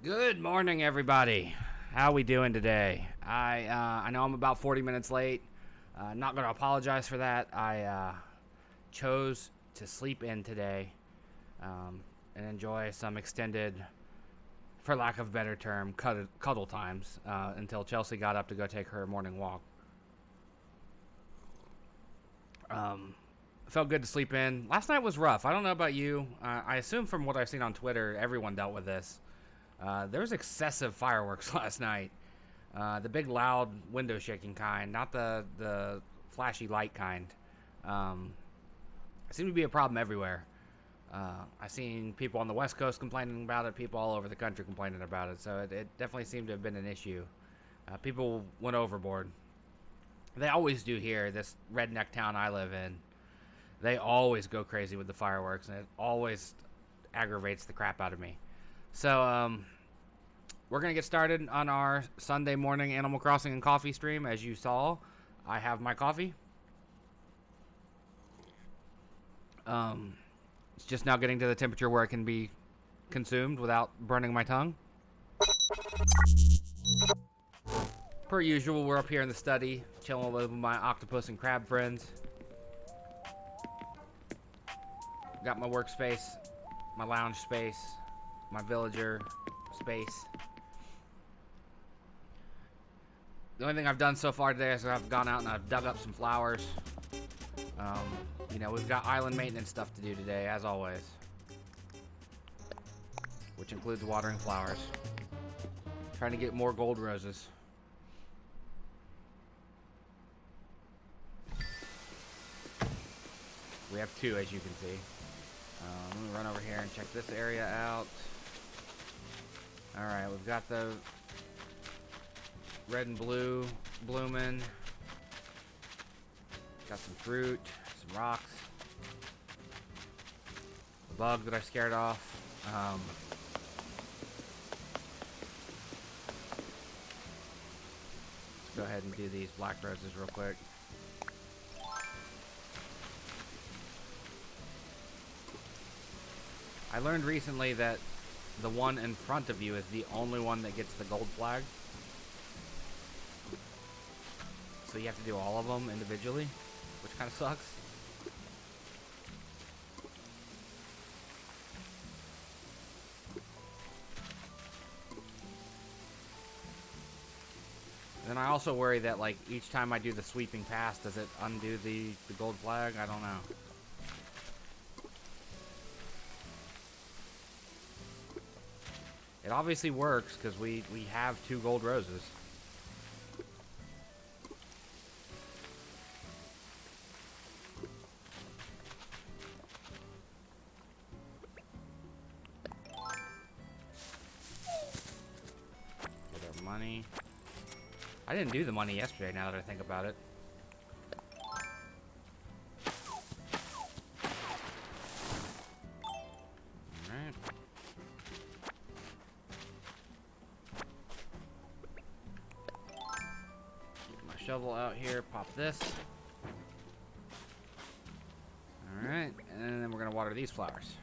Good morning, everybody. How we doing today? I know I'm about 40 minutes late. Not going to apologize for that. I chose to sleep in today and enjoy some extended, for lack of a better term, cuddle times until Chelsea got up to go take her morning walk. Felt good to sleep in. Last night was rough. I don't know about you. I assume from what I've seen on Twitter, everyone dealt with this. There was excessive fireworks last night. The big, loud, window shaking kind, not the flashy light kind. Seemed to be a problem everywhere. I've seen people on the West Coast complaining about it, people all over the country complaining about it, so it definitely seemed to have been an issue. People went overboard. They always do here, this redneck town I live in. They always go crazy with the fireworks, and it always aggravates the crap out of me. So, we're going to get started on our Sunday morning Animal Crossing and coffee stream. As you saw, I have my coffee. It's just now getting to the temperature where it can be consumed without burning my tongue. Per usual, we're up here in the study, chilling with my octopus and crab friends. Got my workspace, my lounge space, my villager space. The only thing I've done so far today is I've gone out and I've dug up some flowers. You know, we've got island maintenance stuff to do today, as always. Which includes watering flowers. Trying to get more gold roses. We have 2, as you can see. Let me run over here and check this area out. Alright, we've got the red and blue blooming. Got some fruit, some rocks. A bug that I scared off. Let's go ahead and do these black roses real quick. I learned recently that the one in front of you is the only one that gets the gold flag. So you have to do all of them individually, which kind of sucks. And then I also worry that, like, each time I do the sweeping pass, does it undo the gold flag? I don't know. It obviously works, because we have 2 gold roses. Get our money. I didn't do the money yesterday, now that I think about it. Alright. Get my shovel out here, pop this. Alright, and then we're gonna water these flowers.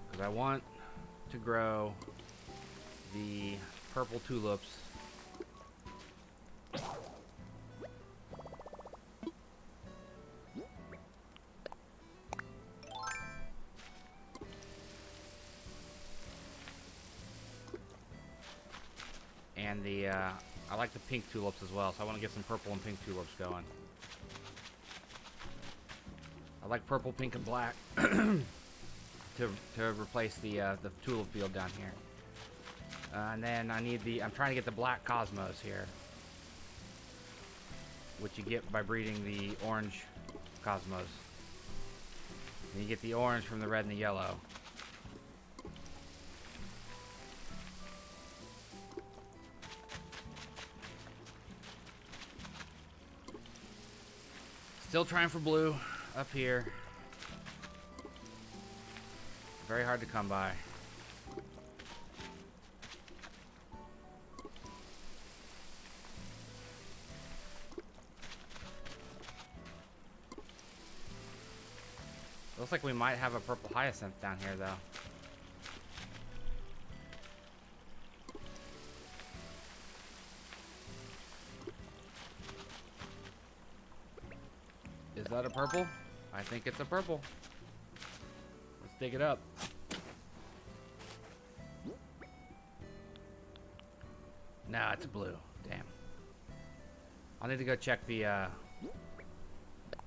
Because I want to grow the purple tulips. And the, I like the pink tulips as well, so I want to get some purple and pink tulips going. I like purple, pink, and black to replace the tulip field down here. And then I need I'm trying to get the black cosmos here, which you get by breeding the orange cosmos. And you get the orange from the red and the yellow. Still trying for blue up here. Very hard to come by. Looks like we might have a purple hyacinth down here, though. Is that a purple? I think it's a purple. Let's dig it up. No, it's blue. Damn. I'll need to go check the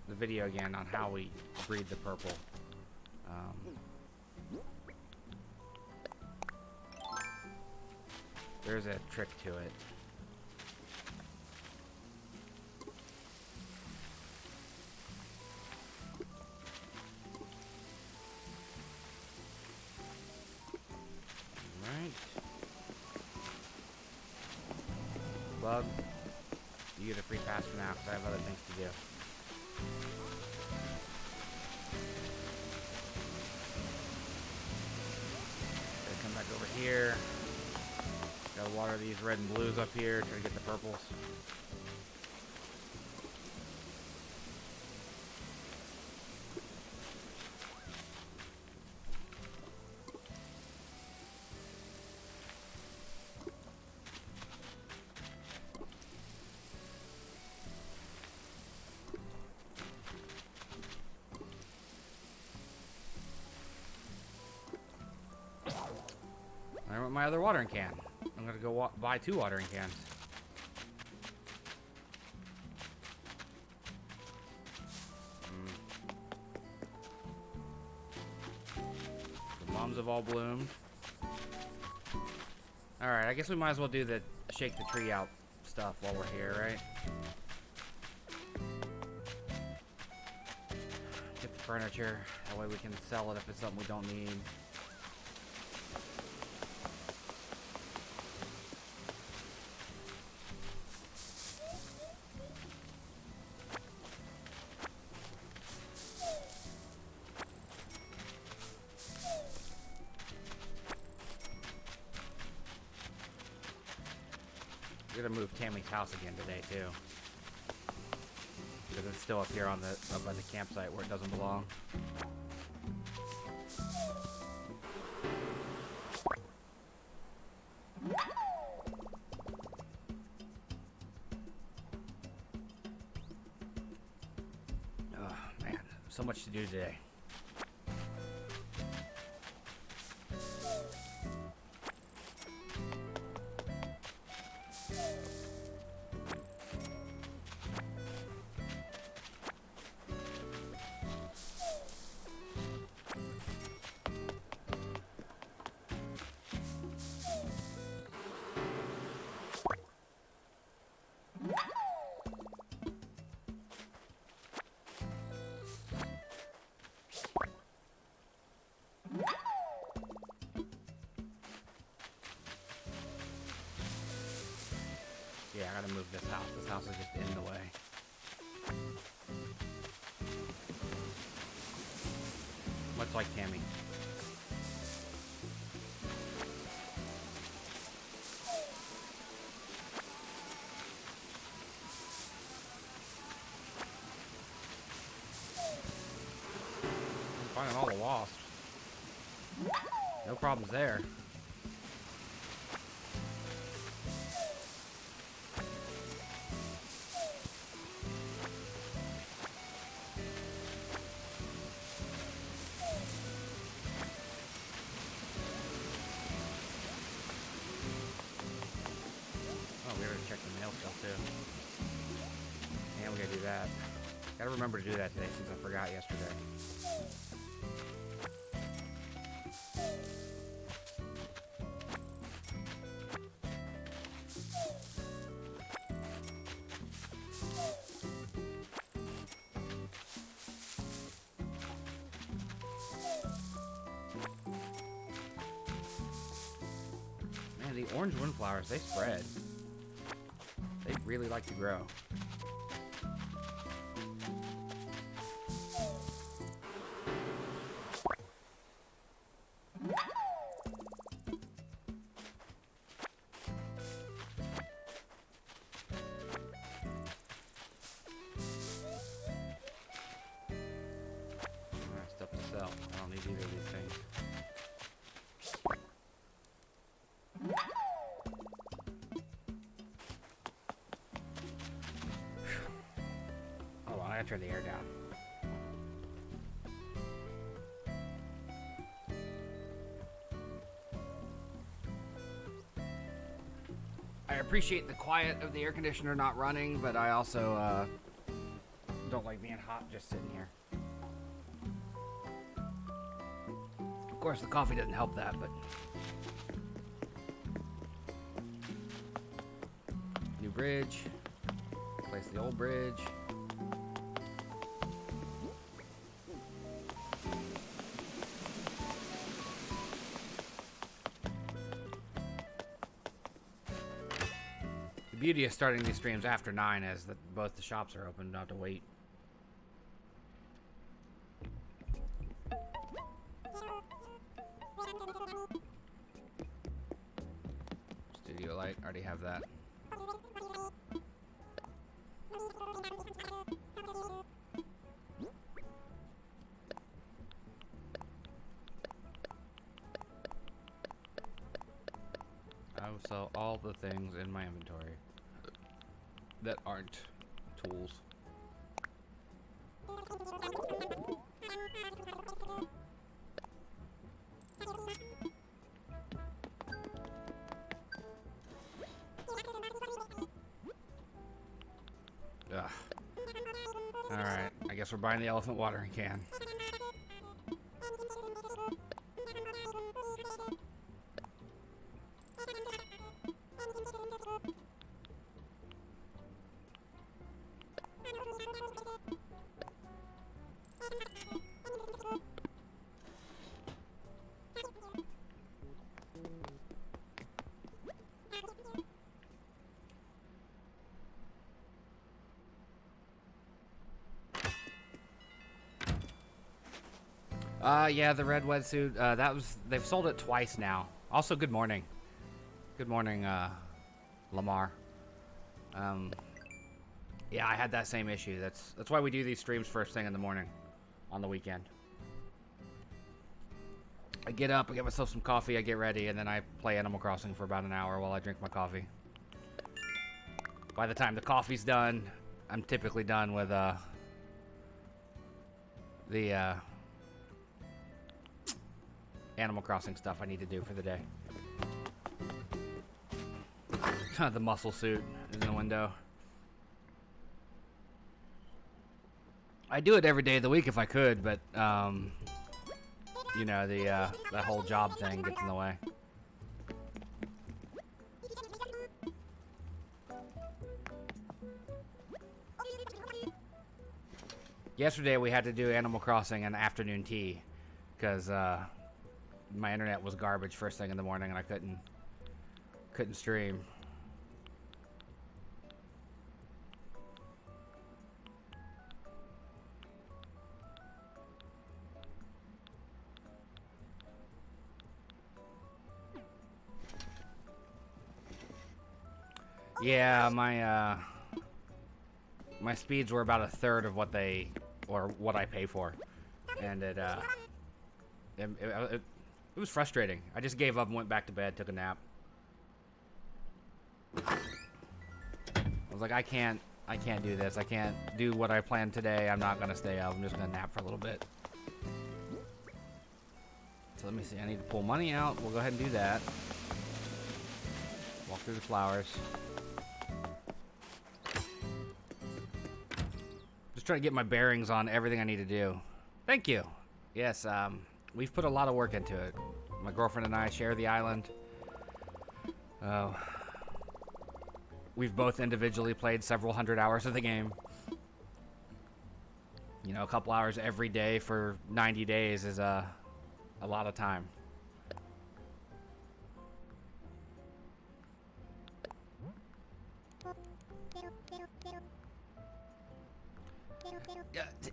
video again on how we breed the purple. There's a trick to it. Right. Bug, you get a free pass for now because I have other things to do. Gotta come back over here. Gotta water these red and blues up here, try to get the purples. I want my other watering can. I'm gonna go buy 2 watering cans. The mums have all bloomed. Alright, I guess we might as well do the shake the tree out stuff while we're here, right? Get the furniture. That way we can sell it if it's something we don't need. We're gonna move Tammy's house again today too, because it's still up here on the up by the campsite where it doesn't belong. Oh man, so much to do today. Yeah, I gotta move this house. This house is just in the way. Much like Tammy. I'm finding all the wasps. No problems there. Check the mail stuff too. And we gotta do that. Gotta remember to do that today since I forgot yesterday. Man, the orange windflowers, they spread. They really like to grow. Stuff this gotta turn the air down. I appreciate the quiet of the air conditioner not running, but I also don't like being hot just sitting here. Of course, the coffee doesn't help that, but... New bridge. Replace the old bridge. The beauty of starting these streams after 9 is that both the shops are open, don't have to wait. Studio light, already have that. I will sell all the things in my inventory that aren't tools. Ugh. Alright, I guess we're buying the elephant watering can. Yeah, the red wetsuit, they've sold it twice now. Also, good morning. Good morning, Lamar. Yeah, I had that same issue. That's why we do these streams first thing in the morning on the weekend. I get up, I get myself some coffee, I get ready, and then I play Animal Crossing for about an hour while I drink my coffee. By the time the coffee's done, I'm typically done with, the, Animal Crossing stuff I need to do for the day. The muscle suit is in the window. I do it every day of the week if I could, but, you know, that whole job thing gets in the way. Yesterday we had to do Animal Crossing and afternoon tea, because, my internet was garbage first thing in the morning and I couldn't stream. Yeah, my speeds were about a third of what I pay for, and it was frustrating. I just gave up and went back to bed, took a nap. I was like, I can't do this. I can't do what I planned today. I'm not gonna stay up. I'm just gonna nap for a little bit. So let me see. I need to pull money out. We'll go ahead and do that. Walk through the flowers. Just trying to get my bearings on everything I need to do. Thank you. Yes, we've put a lot of work into it. My girlfriend and I share the island. We've both individually played several hundred hours of the game. You know, a couple hours every day for 90 days is a lot of time.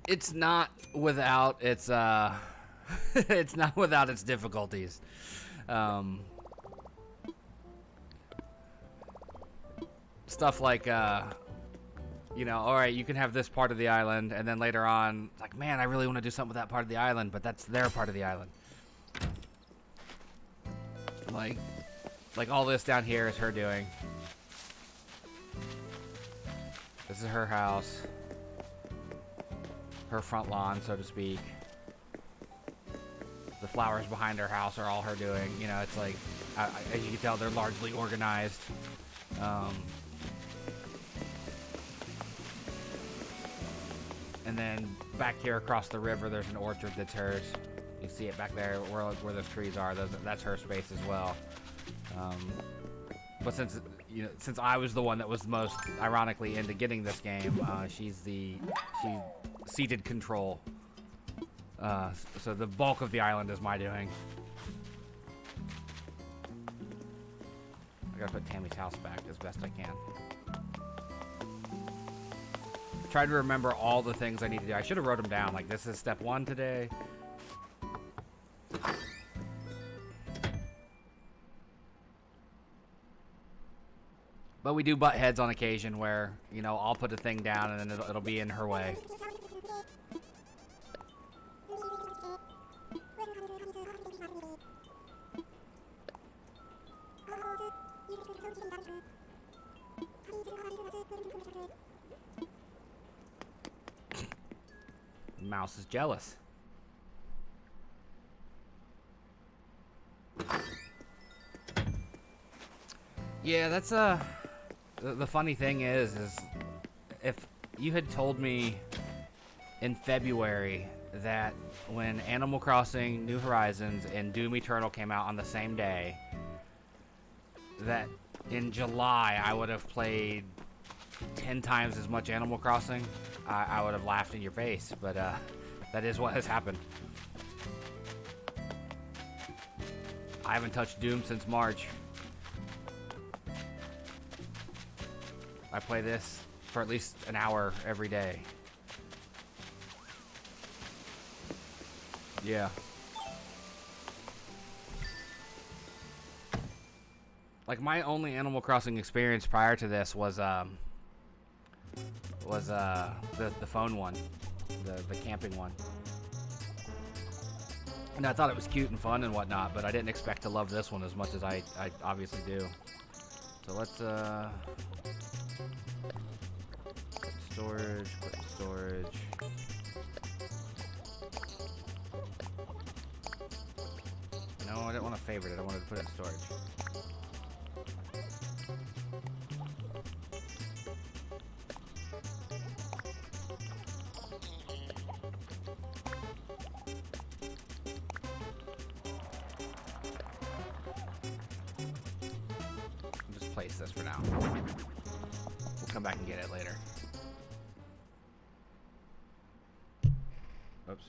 It's not without its it's not without its difficulties. Stuff like you know, all right, you can have this part of the island, and then later on, it's like, man, I really want to do something with that part of the island, but that's their part of the island. Like all this down here is her doing. This is her house. her front lawn, so to speak. The flowers behind her house are all her doing. You know, it's like, as you can tell, they're largely organized. And then back here across the river, there's an orchard that's hers. You see it back there where those trees are. That's her space as well. But since I was the one that was most ironically into getting this game, she ceded control. So the bulk of the island is my doing. I gotta put Tammy's house back as best I can. Try to remember all the things I need to do. I should have wrote them down. Like, this is step 1 today. But we do butt heads on occasion where, you know, I'll put a thing down and then it'll be in her way. Mouse is jealous. Yeah, that's the funny thing is if you had told me in February that when Animal Crossing New Horizons and Doom Eternal came out on the same day, that in July I would have played 10 times as much Animal Crossing, I would have laughed in your face, but that is what has happened. I haven't touched Doom since March. I play this for at least an hour every day. Yeah. Like, my only Animal Crossing experience prior to this was the phone one, the camping one. And I thought it was cute and fun and whatnot, but I didn't expect to love this one as much as I obviously do. So let's quit storage. No, I didn't want to favorite it. I wanted to put it in storage. I'll just place this for now. We'll come back and get it later. Oops.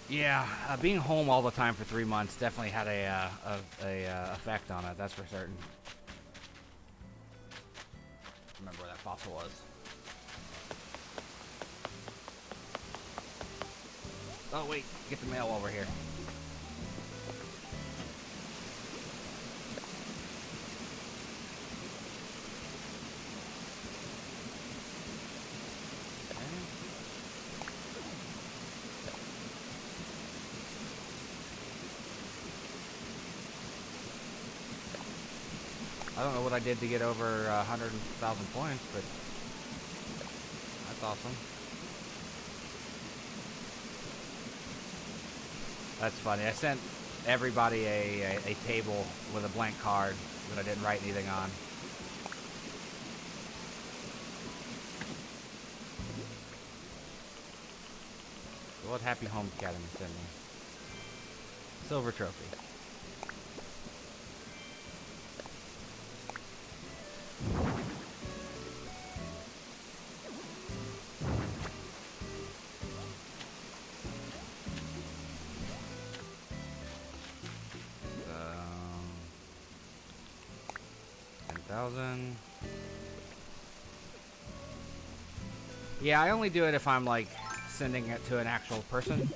Yeah, being home all the time for 3 months definitely had a effect on it. That's for certain. Remember where that fossil was. Oh wait, get the mail while we're here. I don't know what I did to get over 100,000 points, but that's awesome. That's funny. I sent everybody a table with a blank card that I didn't write anything on. What Happy Home Academy sent me? Silver trophy. Yeah, I only do it if I'm like sending it to an actual person.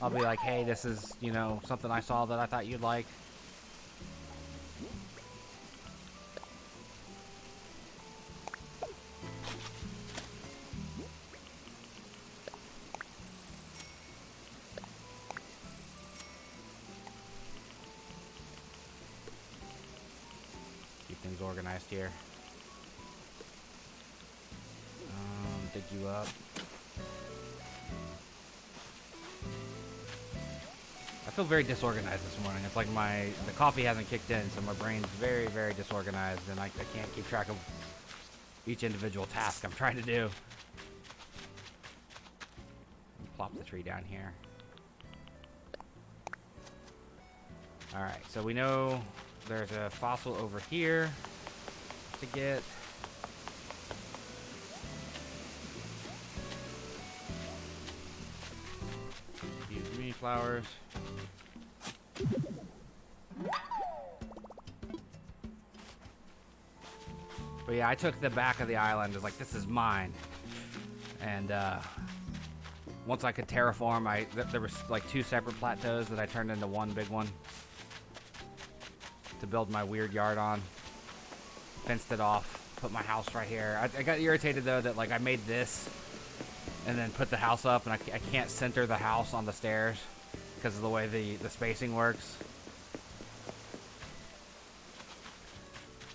I'll be like, hey, this is, you know, something I saw that I thought you'd like. Keep things organized here. dig you up. I feel very disorganized this morning. It's like the coffee hasn't kicked in, so my brain's very, very disorganized, and I can't keep track of each individual task I'm trying to do. Plop the tree down here. Alright, so we know there's a fossil over here to get. Few green flowers. But yeah, I took the back of the island as like, this is mine. And once I could terraform, there was like 2 separate plateaus that I turned into one big one to build my weird yard on. Fenced it off, put my house right here. I got irritated though that like I made this and then put the house up, and I can't center the house on the stairs because of the way the spacing works.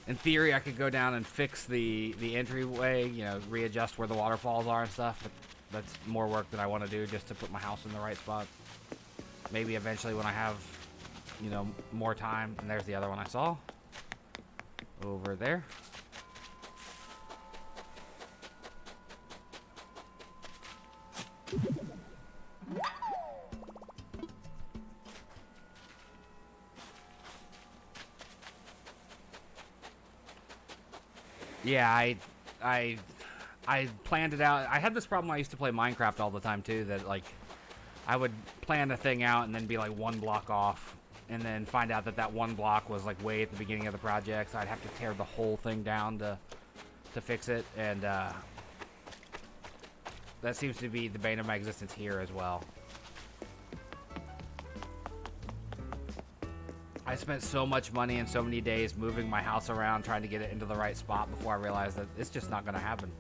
In theory, I could go down and fix the entryway, you know, readjust where the waterfalls are and stuff, but that's more work that I want to do just to put my house in the right spot. Maybe eventually when I have, you know, more time. And there's the other one I saw. Over there. Yeah, I planned it out. I had this problem. I used to play Minecraft all the time too, that like I would plan a thing out and then be like 1 block off, and then find out that that 1 block was like way at the beginning of the project, so I'd have to tear the whole thing down to fix it. And that seems to be the bane of my existence here as well. I spent so much money and so many days moving my house around trying to get it into the right spot before I realized that it's just not going to happen.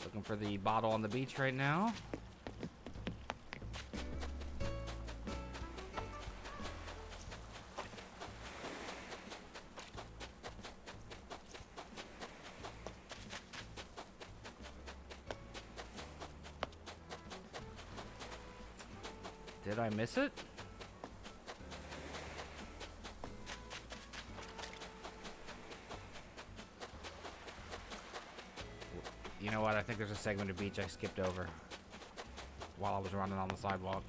Looking for the bottle on the beach right now. Did I miss it? You know what? I think there's a segment of beach I skipped over while I was running on the sidewalk.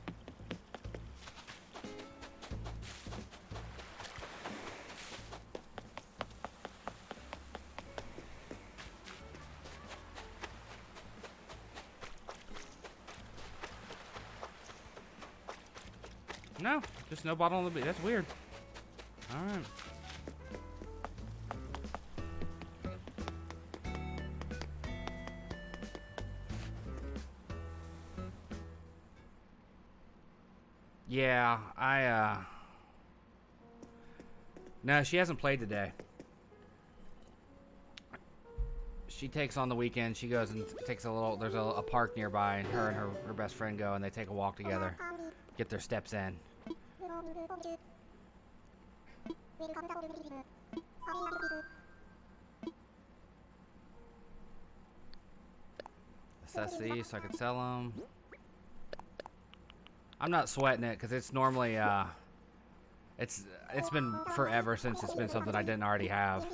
No, just no bottle on the beach. That's weird. All right. Yeah, no, she hasn't played today. She takes on the weekend. She goes and takes a little, there's a park nearby, and her best friend go and they take a walk together. Get their steps in. Assess these so I can sell them. I'm not sweating it because it's normally it's been forever since it's been something I didn't already have.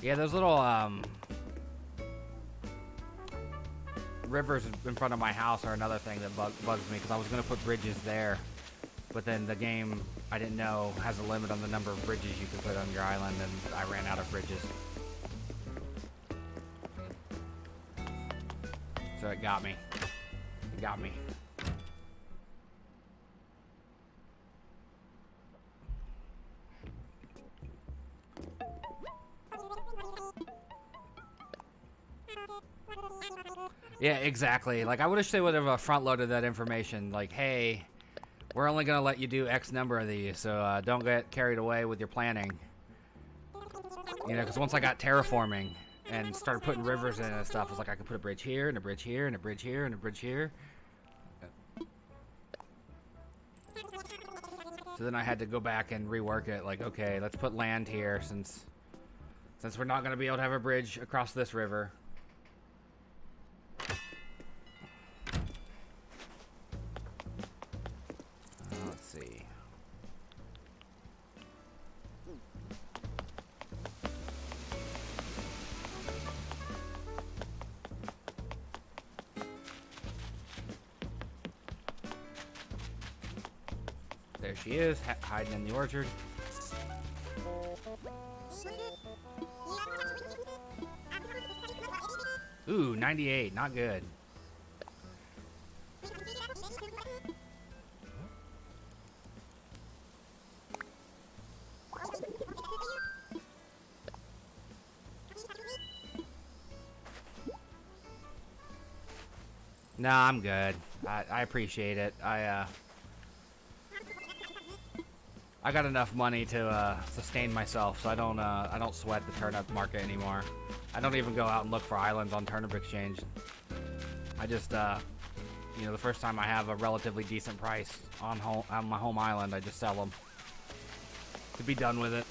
Yeah, those little rivers in front of my house are another thing that bugs me, because I was going to put bridges there, but then the game, I didn't know, has a limit on the number of bridges you can put on your island, and I ran out of bridges. So it got me. It got me. Yeah, exactly. Like, I wish they would have front-loaded that information. Like, hey, we're only going to let you do X number of these, so don't get carried away with your planning. You know, because once I got terraforming and started putting rivers in and stuff, it was like I could put a bridge here, and a bridge here, and a bridge here, and a bridge here. So then I had to go back and rework it. Like, okay, let's put land here since we're not going to be able to have a bridge across this river. Let's see. There she is, hiding in the orchard. Ooh, 98, not good. Nah, I'm good. I appreciate it. I got enough money to sustain myself, so I don't sweat the turnip market anymore. I don't even go out and look for islands on Turnip Exchange. I just, you know, the first time I have a relatively decent price on my home island, I just sell them to be done with it.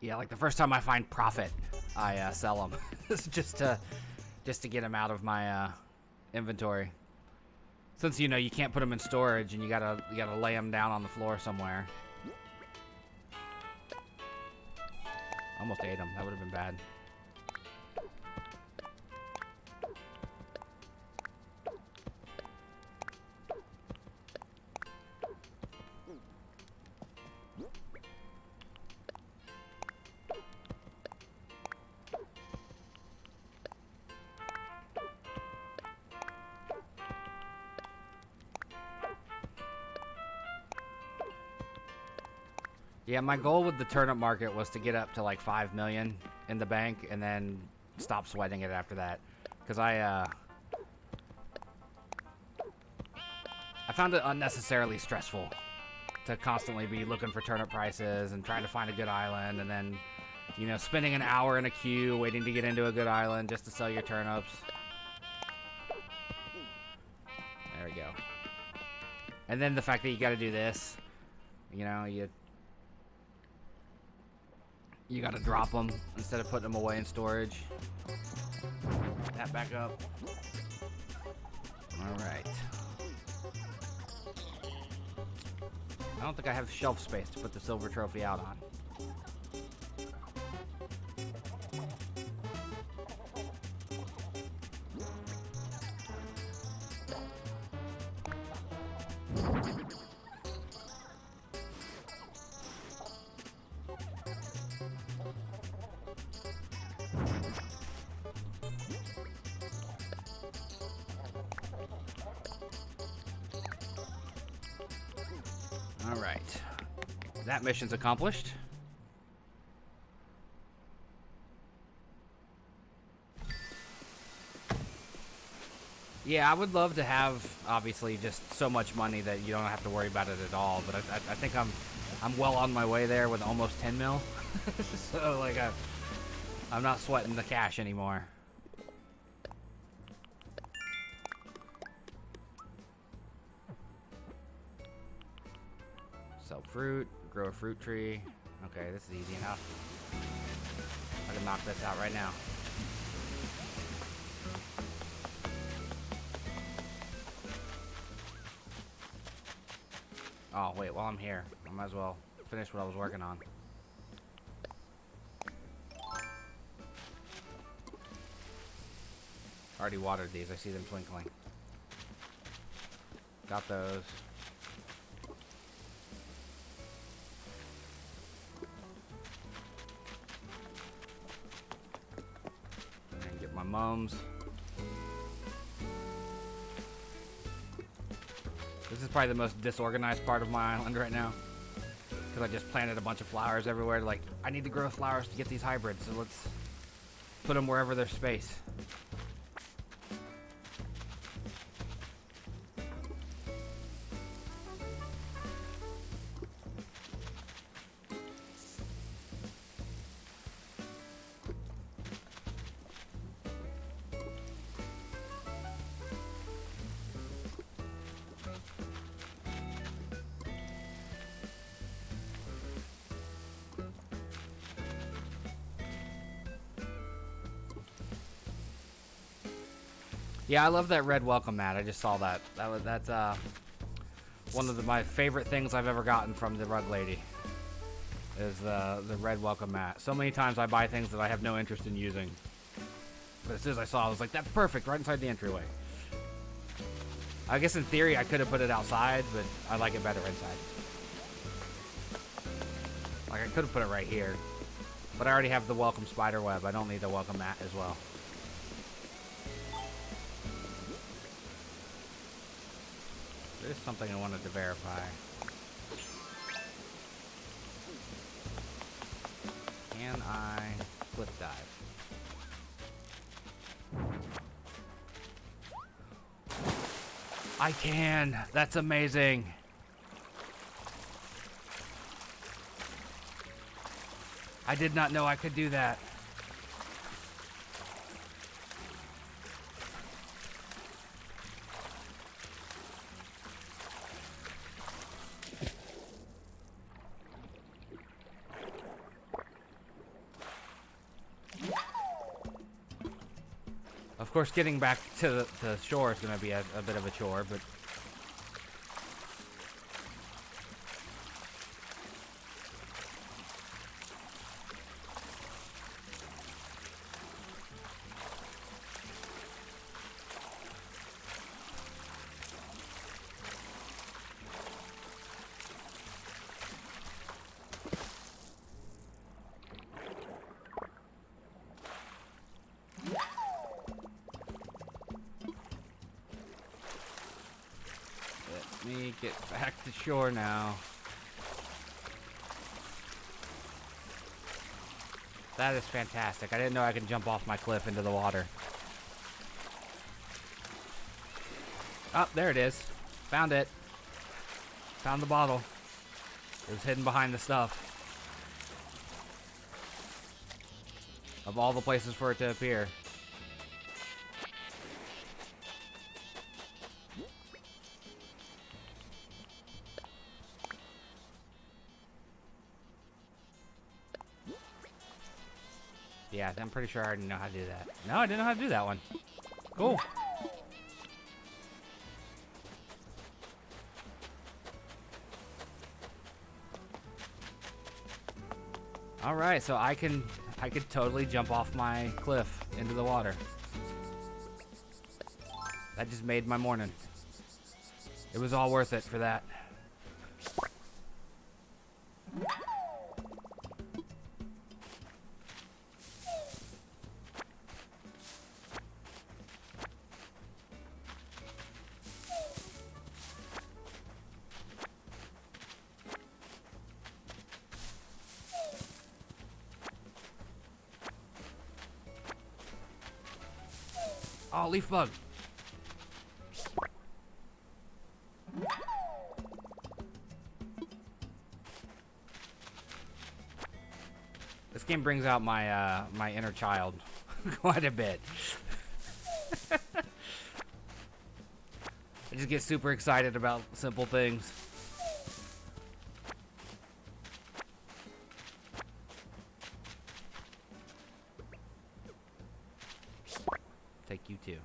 Yeah, like the first time I find profit, I sell them just to get them out of my inventory. Since you know you can't put them in storage and you gotta lay them down on the floor somewhere. Almost ate them. That would have been bad. Yeah, my goal with the turnip market was to get up to like 5 million in the bank and then stop sweating it after that. Because I found it unnecessarily stressful to constantly be looking for turnip prices and trying to find a good island and then, you know, spending an hour in a queue waiting to get into a good island just to sell your turnips. There we go. And then the fact that you got to do this, you know, you gotta drop them instead of putting them away in storage. Put that back up. Alright. I don't think I have shelf space to put the silver trophy out on. Alright. That mission's accomplished. Yeah, I would love to have, obviously, just so much money that you don't have to worry about it at all. But I think I'm well on my way there with almost 10 mil. So, like, I'm not sweating the cash anymore. Sell fruit, grow a fruit tree. Okay, this is easy enough. I can knock this out right now. Oh, wait, while I'm here, I might as well finish what I was working on. Already watered these, I see them twinkling. Got those. And get my mums. This is probably the most disorganized part of my island right now. because I just planted a bunch of flowers everywhere. Like, I need to grow flowers to get these hybrids, so let's put them wherever there's space. Yeah, I love that red welcome mat. I just saw that. That's one of my favorite things I've ever gotten from the rug lady. Is the red welcome mat. So many times I buy things that I have no interest in using, but as soon as I saw it, I was like, that's perfect, right inside the entryway. I guess in theory I could have put it outside, but I like it better inside. Like, I could have put it right here, but I already have the welcome spider web. I don't need the welcome mat as well. There's something I wanted to verify. Can I cliff dive? I can! That's amazing! I did not know I could do that. Of course, getting back to the shore is going to be a bit of a chore, but... Let me get back to shore now. That is fantastic. I didn't know I could jump off my cliff into the water. Oh, there it is. Found it. Found the bottle. It was hidden behind the stuff. Of all the places for it to appear. Yeah, I'm pretty sure I already know how to do that. No, I didn't know how to do that one. Cool. Alright, so I could totally jump off my cliff into the water. That just made my morning. It was all worth it for that. Oh, leaf bug. This game brings out my my inner child quite a bit. I just get super excited about simple things. Take you too.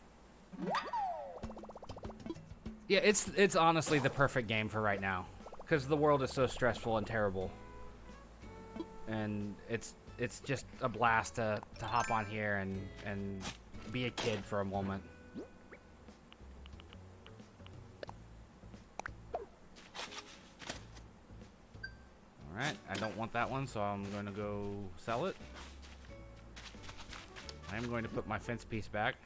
Yeah, it's honestly the perfect game for right now, because the world is so stressful and terrible, and it's just a blast to hop on here and be a kid for a moment. All right, I don't want that one, so I'm going to go sell it. I am going to put my fence piece back.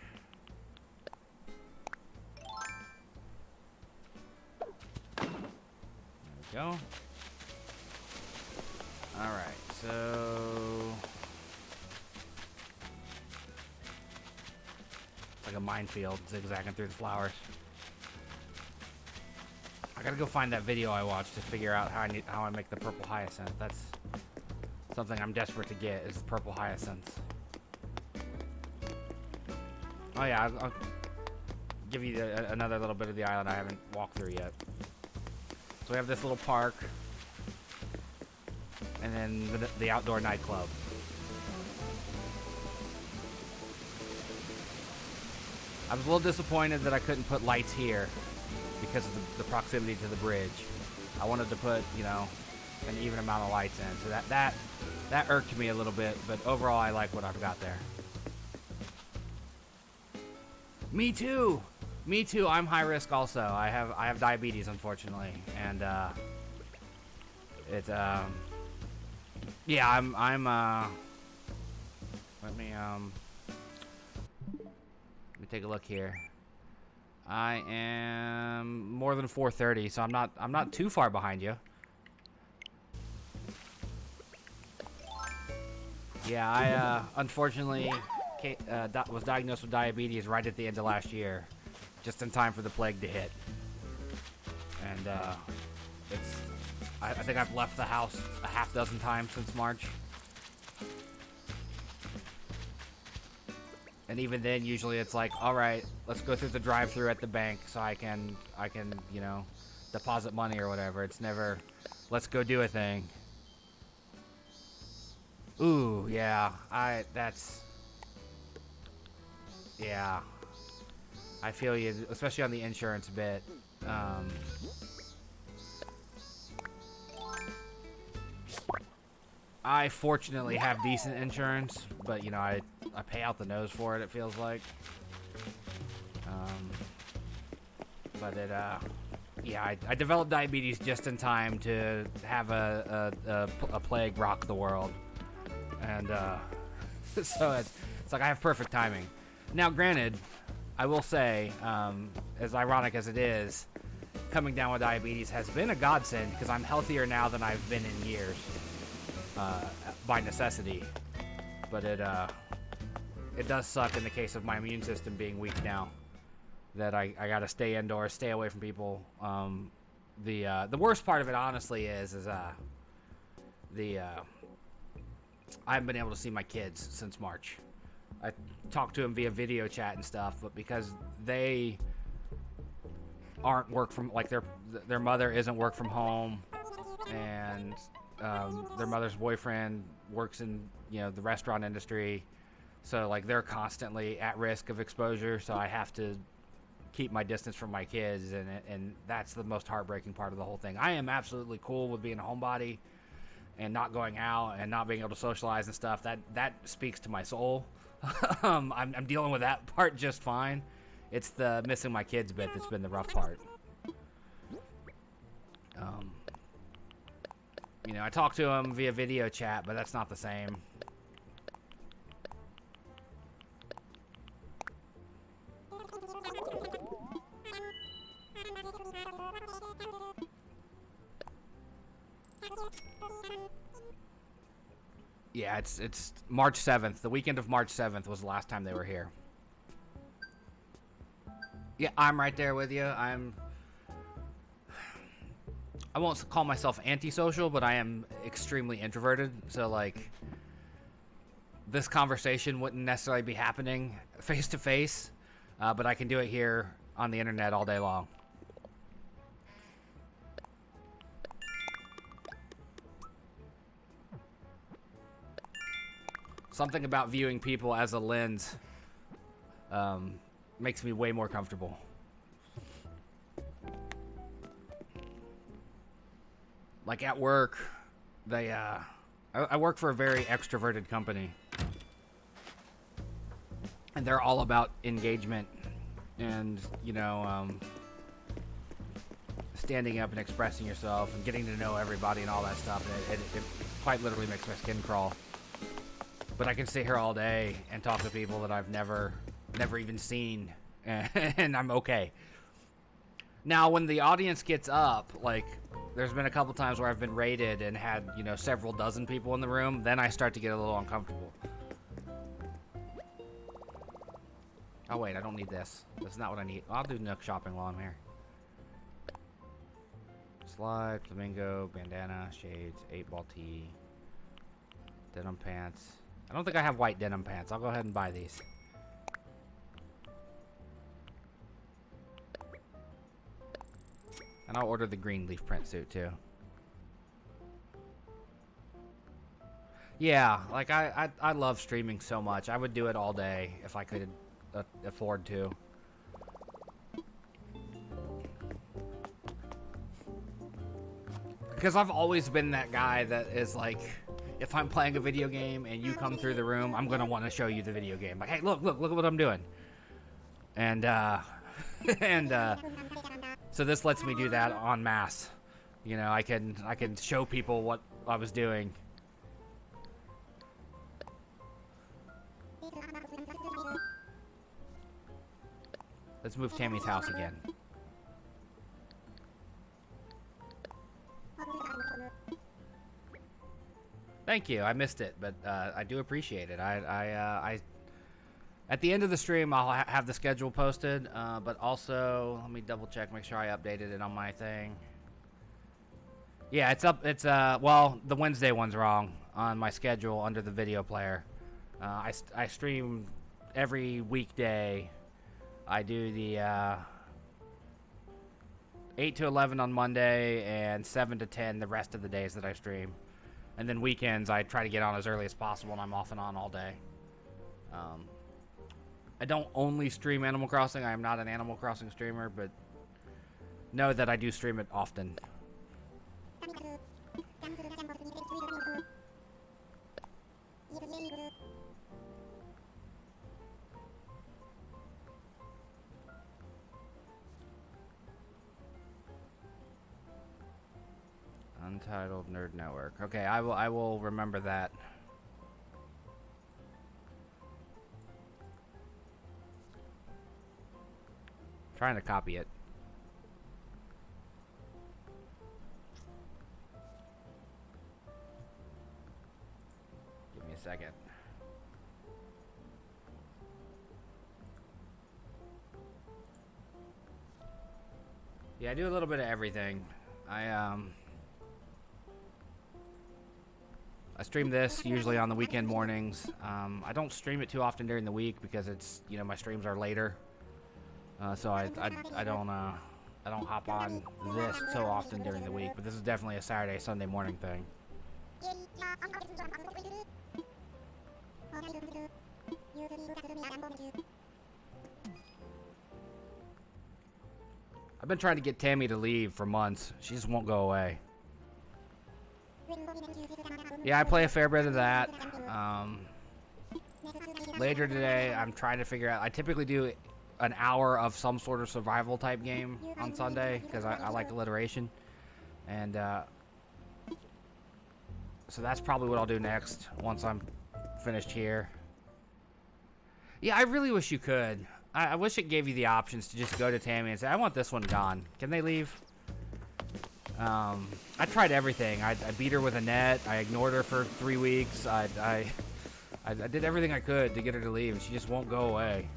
There we go. Alright, so... It's like a minefield zigzagging through the flowers. I gotta go find that video I watched to figure out how I make the purple hyacinth. That's something I'm desperate to get, is purple hyacinths. Oh yeah, I'll give you another little bit of the island I haven't walked through yet. So we have this little park, and then the outdoor nightclub. I was a little disappointed that I couldn't put lights here because of the proximity to the bridge. I wanted to put, you know, an even amount of lights in, so that irked me a little bit, but overall I like what I've got there. Me too. Me too. I'm high risk also. I have diabetes, unfortunately, and yeah, I'm let me take a look here. I am more than 430, so I'm not too far behind you. Yeah, I unfortunately was diagnosed with diabetes right at the end of last year, just in time for the plague to hit. And I think I've left the house a half dozen times since March. And even then, usually it's like, all right, let's go through the drive-thru at the bank so I can, you know, deposit money or whatever. It's never, let's go do a thing. Ooh, yeah, yeah. I feel you, especially on the insurance bit. I fortunately have decent insurance, but you know, I pay out the nose for it, it feels like. But it, yeah, I developed diabetes just in time to have a plague rock the world. And, so it's like I have perfect timing. Now, granted, I will say, as ironic as it is, coming down with diabetes has been a godsend because I'm healthier now than I've been in years, by necessity. But it does suck in the case of my immune system being weak now, that I gotta stay indoors, stay away from people. The worst part of it, honestly, is I haven't been able to see my kids since March. I talked to them via video chat and stuff, but because they aren't their mother isn't work from home, and their mother's boyfriend works in, you know, the restaurant industry, so like they're constantly at risk of exposure, so I have to keep my distance from my kids, and that's the most heartbreaking part of the whole thing. I am absolutely cool with being a homebody and not going out and not being able to socialize and stuff. That speaks to my soul. I'm dealing with that part just fine. It's the missing my kids bit that's been the rough part. You know, I talk to them via video chat, but that's not the same. Yeah, it's March 7th. The weekend of March 7th was the last time they were here. Yeah, I'm right there with you. I won't call myself antisocial, but I am extremely introverted. So, like, this conversation wouldn't necessarily be happening face to face, but I can do it here on the internet all day long. Something about viewing people as a lens makes me way more comfortable. Like at work, I work for a very extroverted company, and they're all about engagement and, you know, standing up and expressing yourself and getting to know everybody and all that stuff. And it quite literally makes my skin crawl. But I can sit here all day and talk to people that I've never even seen, and I'm okay. Now, when the audience gets up, like, there's been a couple times where I've been raided and had, you know, several dozen people in the room. Then I start to get a little uncomfortable. Oh wait, I don't need this. That's not what I need. I'll do Nook shopping while I'm here. Slide, flamingo, bandana, shades, 8-ball tee, denim pants. I don't think I have white denim pants. I'll go ahead and buy these. And I'll order the green leaf print suit too. Yeah, like I love streaming so much. I would do it all day if I could afford to. Because I've always been that guy that is like, if I'm playing a video game and you come through the room, I'm gonna want to show you the video game. Like, hey, look at what I'm doing. And so this lets me do that en masse. You know, I can show people what I was doing. Let's move Tammy's house again. Thank you. I missed it, but I do appreciate it. I at the end of the stream, I'll have the schedule posted, but also let me double check, make sure I updated it on my thing. Yeah, it's up. It's well, the Wednesday one's wrong on my schedule under the video player. I stream every weekday. I do the 8 to 11 on Monday and 7 to 10 the rest of the days that I stream. And then weekends, I try to get on as early as possible, and I'm off and on all day. I don't only stream Animal Crossing. I am not an Animal Crossing streamer, but know that I do stream it often. Untitled Nerd Network. Okay, I will remember that. Trying to copy it. Give me a second. Yeah, I do a little bit of everything. I stream this usually on the weekend mornings. I don't stream it too often during the week because it's, you know, my streams are later. So I don't hop on this so often during the week, but this is definitely a Saturday, Sunday morning thing. I've been trying to get Tammy to leave for months. She just won't go away. Yeah, I play a fair bit of that. Later today, I'm trying to figure out. I typically do an hour of some sort of survival type game on Sunday because I like alliteration, and so that's probably what I'll do next once I'm finished here. Yeah, I really wish you could. I wish it gave you the options to just go to Tammy and say, I want this one gone. Can they leave? I tried everything. I beat her with a net. I ignored her for 3 weeks. I did everything I could to get her to leave, and she just won't go away.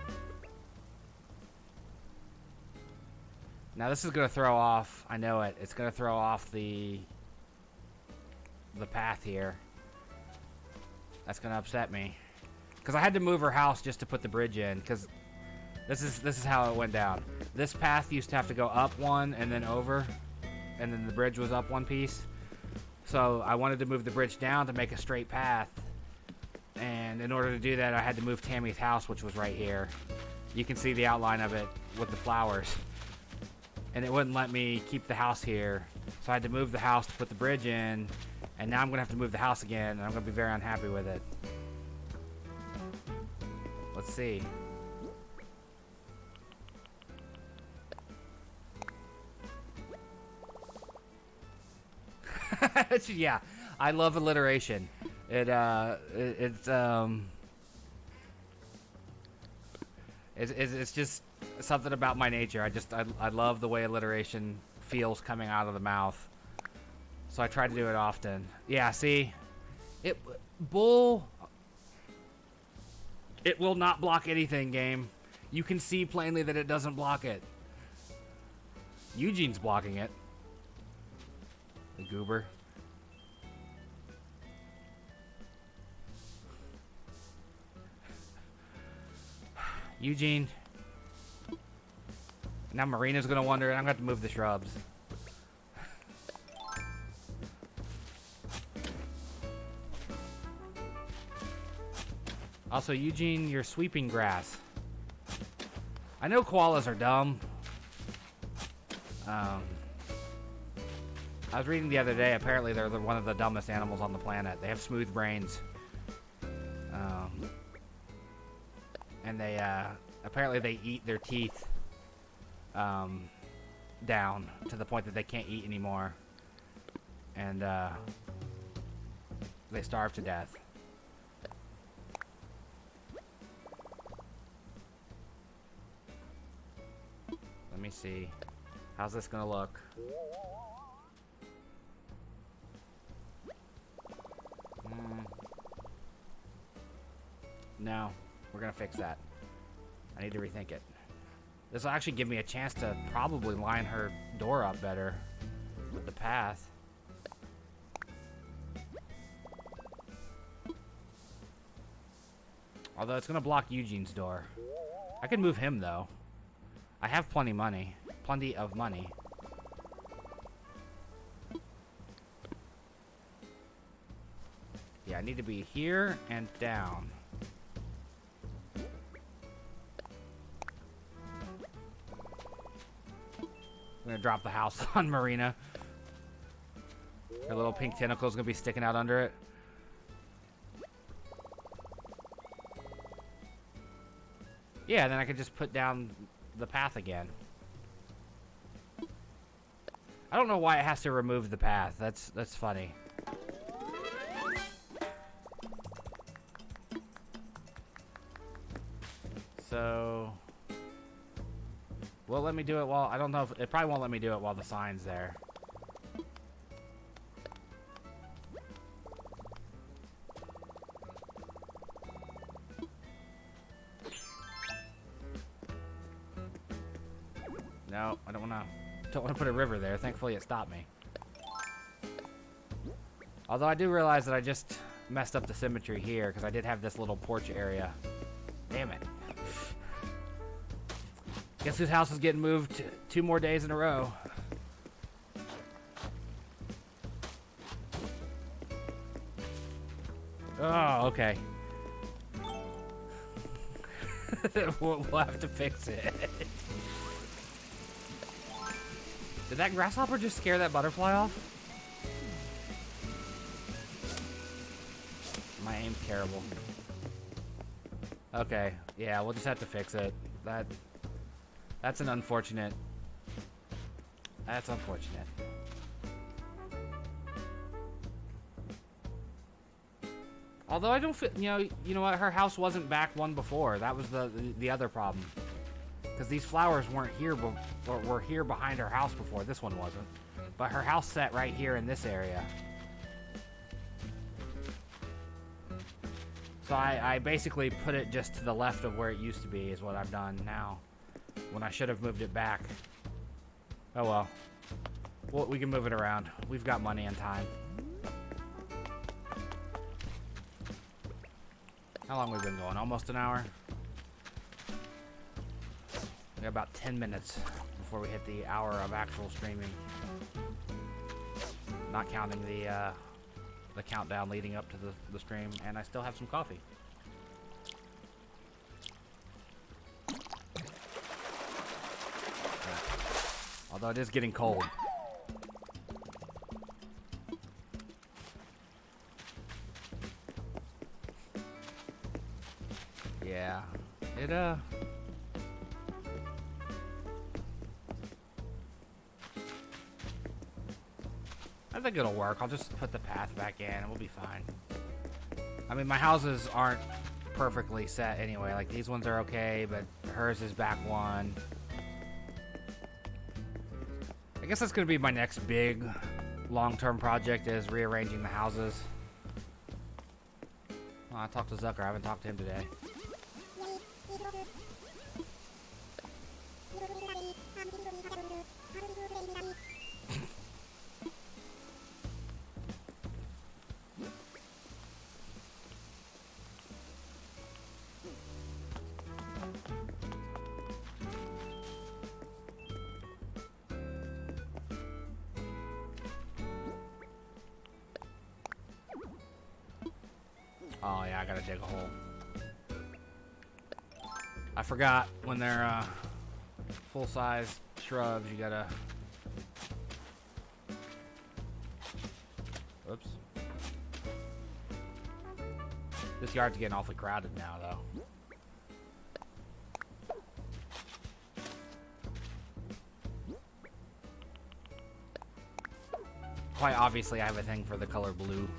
Now this is going to throw off, I know it, it's going to throw off the path here. That's going to upset me. Because I had to move her house just to put the bridge in, because this is how it went down. This path used to have to go up one and then over, and then the bridge was up one piece. So I wanted to move the bridge down to make a straight path, and in order to do that I had to move Tammy's house, which was right here. You can see the outline of it with the flowers. And it wouldn't let me keep the house here. So I had to move the house to put the bridge in. And now I'm going to have to move the house again. And I'm going to be very unhappy with it. Let's see. Yeah, I love alliteration. It's just something about my nature. I love the way alliteration feels coming out of the mouth. So I try to do it often. Yeah, see? Bull... It will not block anything, game. You can see plainly that it doesn't block it. Eugene's blocking it. The goober. Eugene. Now Marina's gonna wonder, and I'm gonna have to move the shrubs. Also, Eugene, you're sweeping grass. I know koalas are dumb. I was reading the other day, apparently they're one of the dumbest animals on the planet. They have smooth brains. And they, apparently they eat their teeth down to the point that they can't eat anymore. And they starve to death. Let me see. How's this gonna look? No, we're gonna fix that. I need to rethink it. This will actually give me a chance to probably line her door up better with the path. Although it's gonna block Eugene's door. I can move him though. I have plenty of money. Yeah, I need to be here and down. I'm gonna drop the house on Marina. Her little pink tentacle's gonna be sticking out under it. Yeah, then I could just put down the path again. I don't know why it has to remove the path. That's funny. So, will it let me do it while... I don't know if... It probably won't let me do it while the sign's there. No, I don't want to put a river there. Thankfully, it stopped me. Although I do realize that I just messed up the symmetry here because I did have this little porch area. Damn it. Guess whose house is getting moved 2 more days in a row. Oh, okay. We'll have to fix it. Did that grasshopper just scare that butterfly off? My aim's terrible. Okay, yeah, we'll just have to fix it. That's an unfortunate. That's unfortunate. Although I don't feel, you know what? Her house wasn't back one before. That was the other problem. Because these flowers weren't here, or were here behind her house before. This one wasn't. But her house sat right here in this area. So I basically put it just to the left of where it used to be, is what I've done now. When I should have moved it back. Oh well. Well, we can move it around. We've got money and time. How long have we been going? Almost an hour? We got about 10 minutes before we hit the hour of actual streaming. Not counting the countdown leading up to the stream, and I still have some coffee. Although it is getting cold. Yeah. I think it'll work. I'll just put the path back in and we'll be fine. I mean, my houses aren't perfectly set anyway. Like, these ones are okay, but hers is back one. I guess that's going to be my next big long-term project is rearranging the houses. Well, I talked to Zucker. I haven't talked to him today. Oh yeah, I gotta dig a hole. I forgot when they're full-size shrubs, you gotta... Oops. This yard's getting awfully crowded now, though. Quite obviously, I have a thing for the color blue.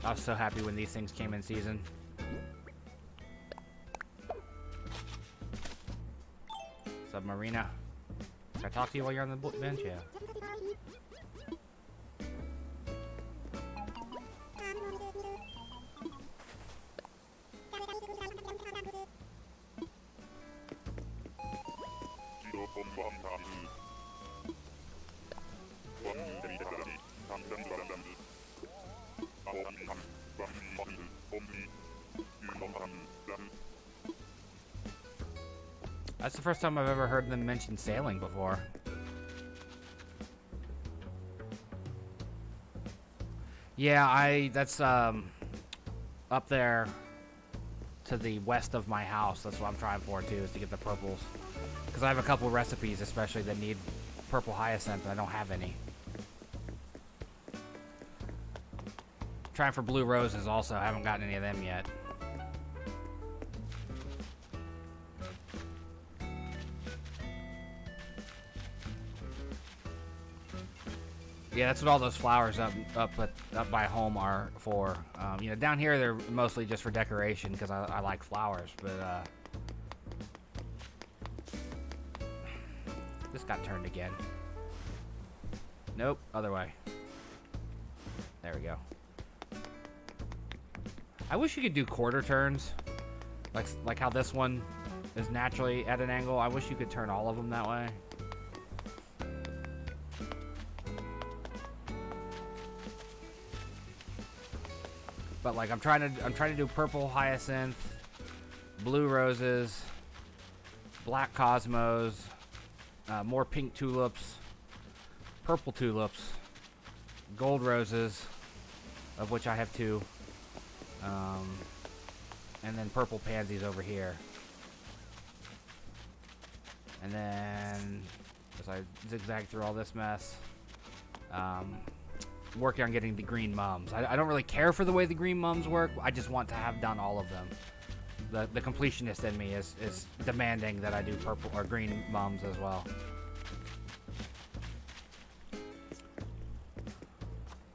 I was so happy when these things came in season. Submarina. Can I talk to you while you're on the bench? Yeah. That's the first time I've ever heard them mention sailing before. Yeah, that's up there to the west of my house. That's what I'm trying for too, is to get the purples. Because I have a couple recipes especially that need purple hyacinth and I don't have any. Trying for blue roses also, I haven't gotten any of them yet. Yeah, that's what all those flowers up by home are for. You know, down here they're mostly just for decoration because I like flowers. But this got turned again. Nope, other way. There we go. I wish you could do quarter turns, like how this one is naturally at an angle. I wish you could turn all of them that way. But like I'm trying to do purple hyacinth, blue roses, black cosmos, more pink tulips, purple tulips, gold roses, of which I have 2, and then purple pansies over here. And then as I zigzag through all this mess, working on getting the green mums. I don't really care for the way the green mums work. I just want to have done all of them. The completionist in me is demanding that I do purple or green mums as well.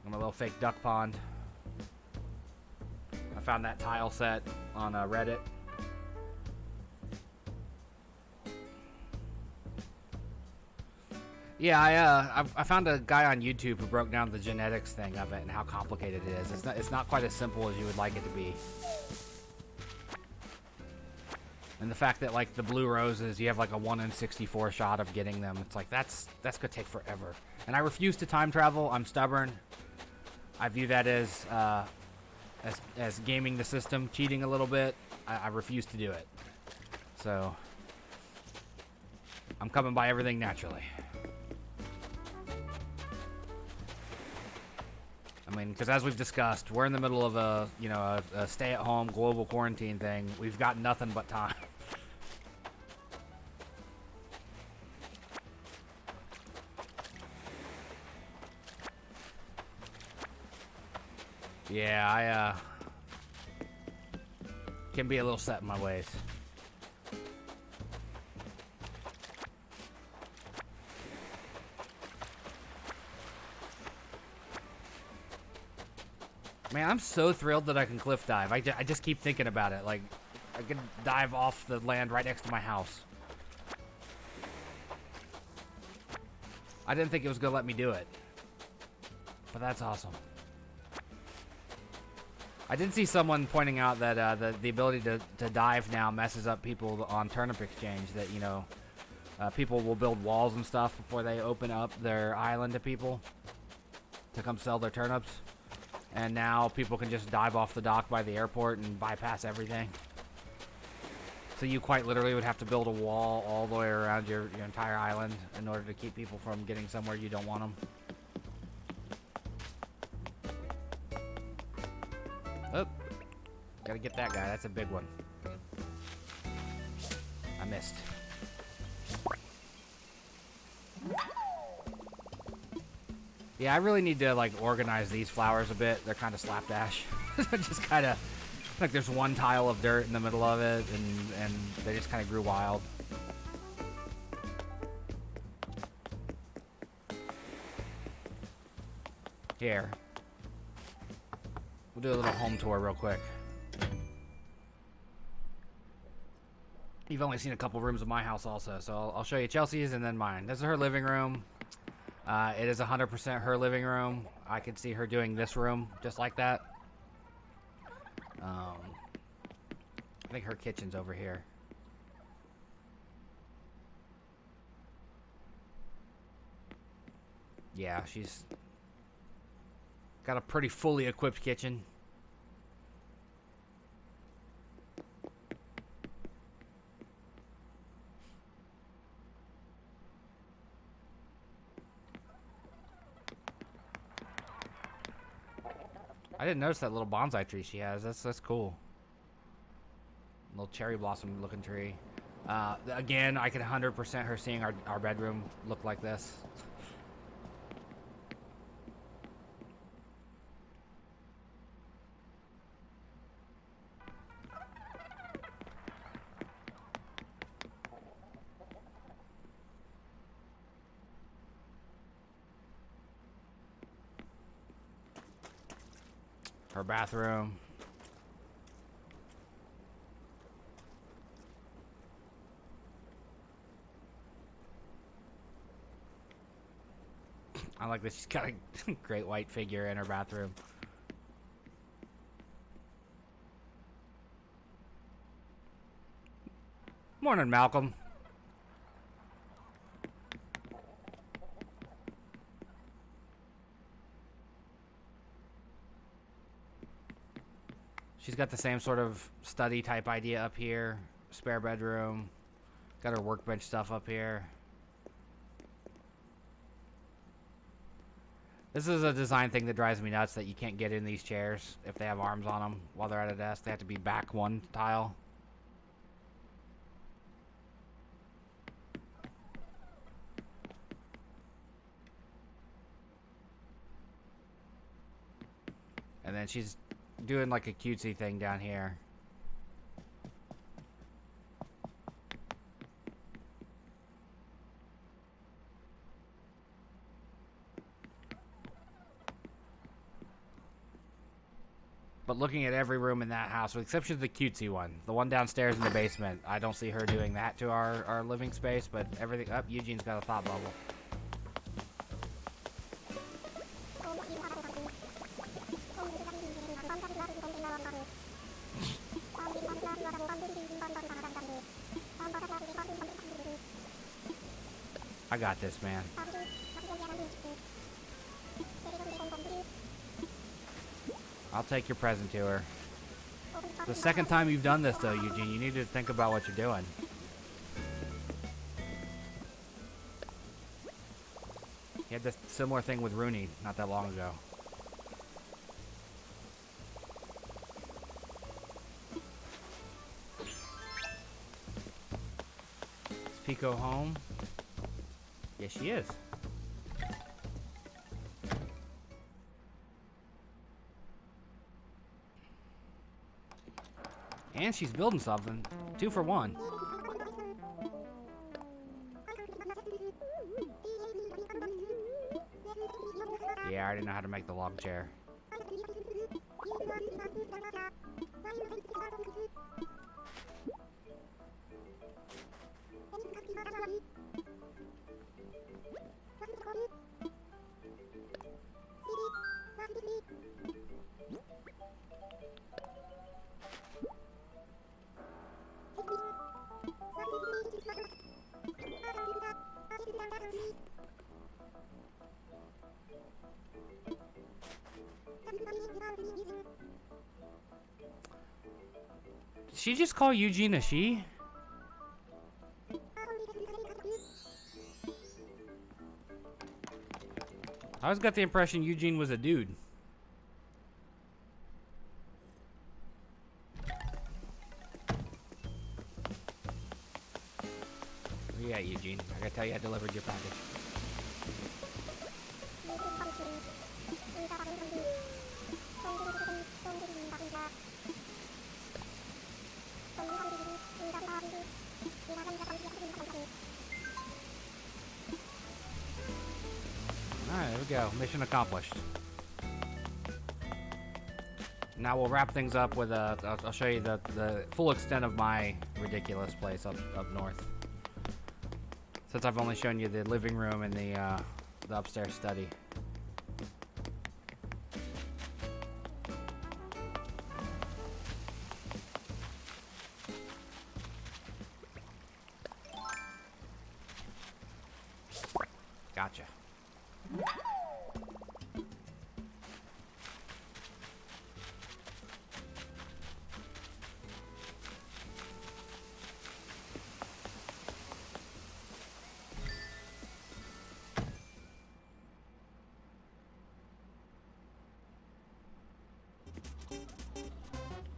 I'm a little fake duck pond. I found that tile set on Reddit. Yeah, I found a guy on YouTube who broke down the genetics thing of it and how complicated it is. It's not quite as simple as you would like it to be. And the fact that like the blue roses, you have like a 1 in 64 shot of getting them. It's like that's gonna take forever. And I refuse to time travel. I'm stubborn. I view that as gaming the system, cheating a little bit. I refuse to do it. So I'm coming by everything naturally. I mean, because as we've discussed, we're in the middle of a stay-at-home global quarantine thing. We've got nothing but time. Yeah, I can be a little set in my ways. Man, I'm so thrilled that I can cliff dive. I just keep thinking about it. Like, I can dive off the land right next to my house. I didn't think it was gonna let me do it. But that's awesome. I did see someone pointing out that the ability to dive now messes up people on Turnip Exchange. That, you know, people will build walls and stuff before they open up their island to people to come sell their turnips. And now people can just dive off the dock by the airport and bypass everything. So you quite literally would have to build a wall all the way around your entire island in order to keep people from getting somewhere you don't want them. Oh, gotta get that guy. That's a big one. I missed. Yeah, I really need to, like, organize these flowers a bit. They're kind of slapdash. Just kind of, like, there's one tile of dirt in the middle of it, and they just kind of grew wild. Here. We'll do a little home tour real quick. You've only seen a couple rooms of my house also, so I'll show you Chelsea's and then mine. This is her living room. It is 100% her living room. I could see her doing this room just like that. I think her kitchen's over here. Yeah, she's got a pretty fully equipped kitchen. I didn't notice that little bonsai tree she has. That's cool. Little cherry blossom looking tree. Again, I could 100% her seeing our bedroom look like this. Her bathroom. I like that she's got a great white figure in her bathroom. Morning, Malcolm. She's got the same sort of study type idea up here. Spare bedroom. Got her workbench stuff up here. This is a design thing that drives me nuts, that you can't get in these chairs if they have arms on them while they're at a desk. They have to be back one tile. And then she's doing like a cutesy thing down here. But looking at every room in that house, with the exception of the cutesy one, the one downstairs in the basement, I don't see her doing that to our living space, but everything up, Eugene's got a thought bubble. I got this, man. I'll take your present to her. The second time you've done this, though, Eugene, you need to think about what you're doing. He had this similar thing with Rooney not that long ago. Is Pico home? Yes, she is. And she's building something. 2 for 1. Yeah, I already know how to make the log chair. Did she just call Eugene a she? I always got the impression Eugene was a dude. Where you at, Eugene? I gotta tell you I delivered your package. Alright, there we go. Mission accomplished. Now we'll wrap things up with I'll show you the full extent of my ridiculous place up north. Since I've only shown you the living room and the upstairs study. Gotcha.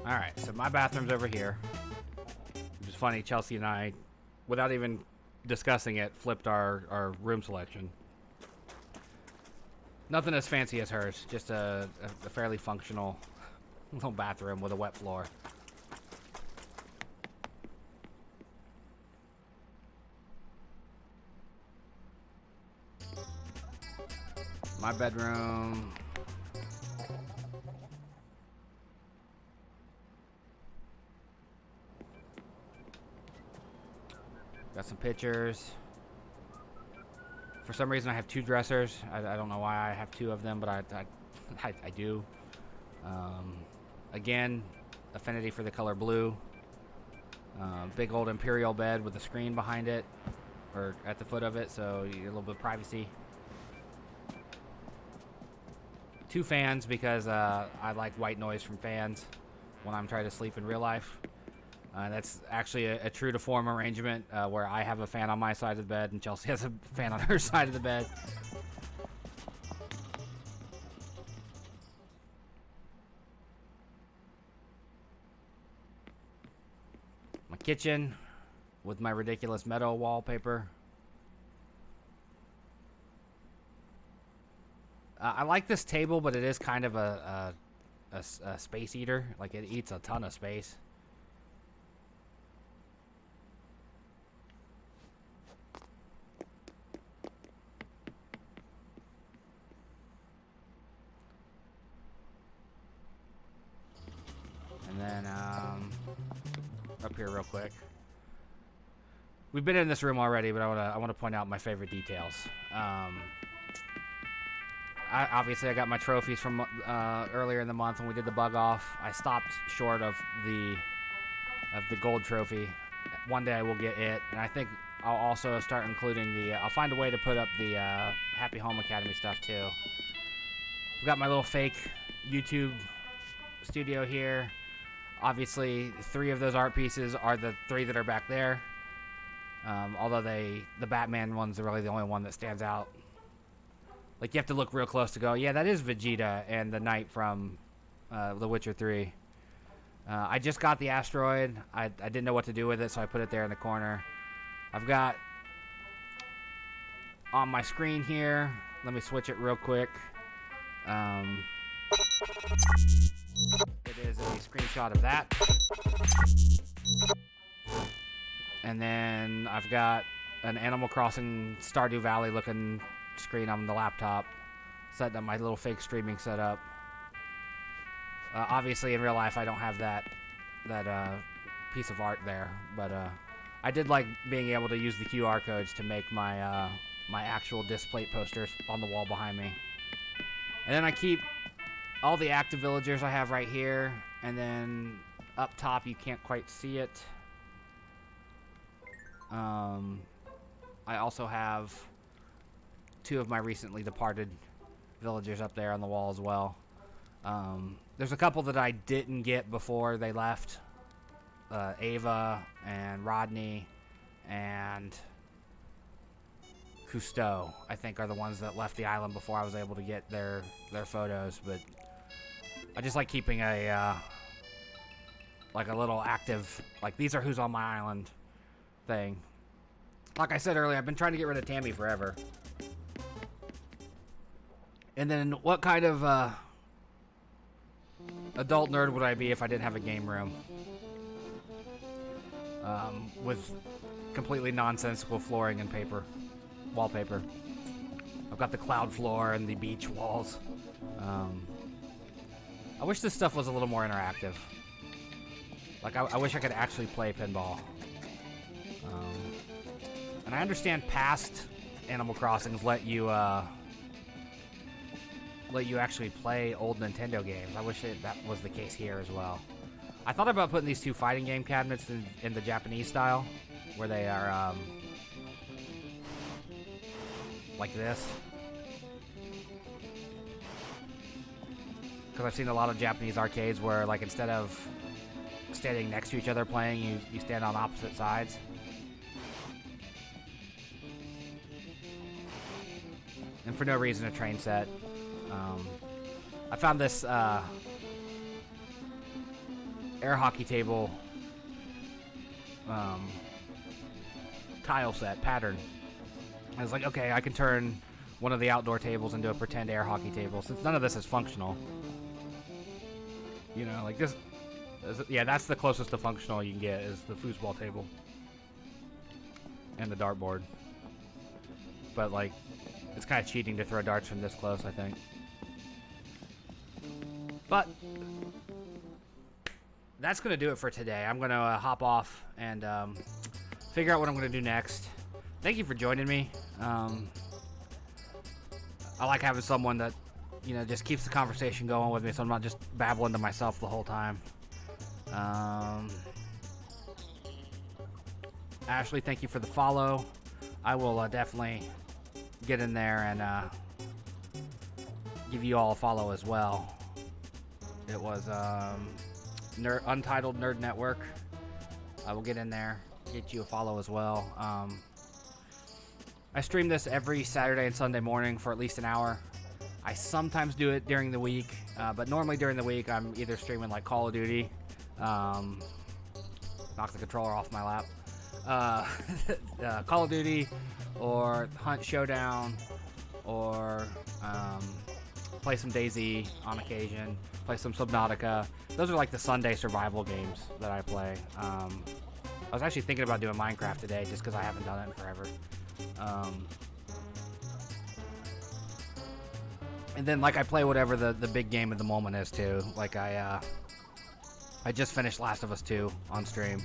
Alright, so my bathroom's over here. Which is funny, Chelsea and I, without even discussing it, flipped our room selection. Nothing as fancy as hers, just a fairly functional little bathroom with a wet floor. My bedroom. Got some pictures. For some reason, I have two dressers. I don't know why I have two of them, but I do. Again, affinity for the color blue. Big old imperial bed with a screen behind it, or at the foot of it, so you get a little bit of privacy. Two fans because I like white noise from fans when I'm trying to sleep in real life. That's actually a true to form arrangement where I have a fan on my side of the bed and Chelsea has a fan on her side of the bed. My kitchen with my ridiculous meadow wallpaper. I like this table, but it is kind of a space eater. Like, it eats a ton of space. And then, up here real quick. We've been in this room already, but I want to point out my favorite details. Obviously, I got my trophies from earlier in the month when we did the bug off. I stopped short of the gold trophy. One day I will get it, and I think I'll also start including the. I'll find a way to put up the Happy Home Academy stuff too. We've got my little fake YouTube studio here. Obviously, 3 of those art pieces are the 3 that are back there. Although the Batman one's really the only one that stands out. Like, you have to look real close to go, yeah, that is Vegeta and the Knight from The Witcher 3. I just got the asteroid. I didn't know what to do with it, so I put it there in the corner. I've got on my screen here, let me switch it real quick. It is a screenshot of that. And then I've got an Animal Crossing Stardew Valley looking screen on the laptop, setting up my little fake streaming setup. Obviously, in real life, I don't have that piece of art there, but I did like being able to use the QR codes to make my my actual disc plate posters on the wall behind me. And then I keep all the active villagers I have right here, and then up top you can't quite see it. I also have 2 of my recently departed villagers up there on the wall as well. There's a couple that I didn't get before they left. Ava and Rodney and Cousteau, I think, are the ones that left the island before I was able to get their photos. But I just like keeping a like a little active, like, these are who's on my island thing. Like I said earlier, I've been trying to get rid of Tammy forever. And then what kind of adult nerd would I be if I didn't have a game room? With completely nonsensical flooring and wallpaper. I've got the cloud floor and the beach walls. I wish this stuff was a little more interactive. Like, I wish I could actually play pinball. And I understand past Animal Crossings let you actually play old Nintendo games. I wish that was the case here as well. I thought about putting these 2 fighting game cabinets in the Japanese style, where they are like this. Because I've seen a lot of Japanese arcades where, like, instead of standing next to each other playing, you stand on opposite sides. And for no reason, a train set. I found this air hockey table tile set pattern. I was like, okay, I can turn one of the outdoor tables into a pretend air hockey table, since none of this is functional. You know, like this. Yeah, that's the closest to functional you can get, is the foosball table and the dartboard. But, like, it's kind of cheating to throw darts from this close, I think. But that's going to do it for today. I'm going to hop off and figure out what I'm going to do next. Thank you for joining me. I like having someone that, you know, just keeps the conversation going with me, so I'm not just babbling to myself the whole time. Ashley, thank you for the follow. I will definitely get in there and give you all a follow as well. It was Untitled Nerd Network. I will get in there, get you a follow as well. I stream this every Saturday and Sunday morning for at least an hour. I sometimes do it during the week, but normally during the week I'm either streaming like Call of Duty, knock the controller off my lap, Call of Duty, or Hunt Showdown, or play some DayZ on occasion, play some Subnautica. Those are like the Sunday survival games that I play. I was actually thinking about doing Minecraft today just because I haven't done it in forever. And then, like, I play whatever the big game of the moment is too. Like, I just finished Last of Us 2 on stream,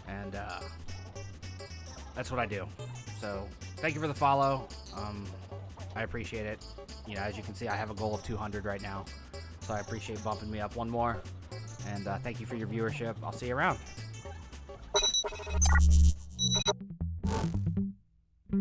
and that's what I do. So thank you for the follow. I appreciate it. You know, as you can see, I have a goal of 200 right now, so I appreciate bumping me up one more. And thank you for your viewership. I'll see you around.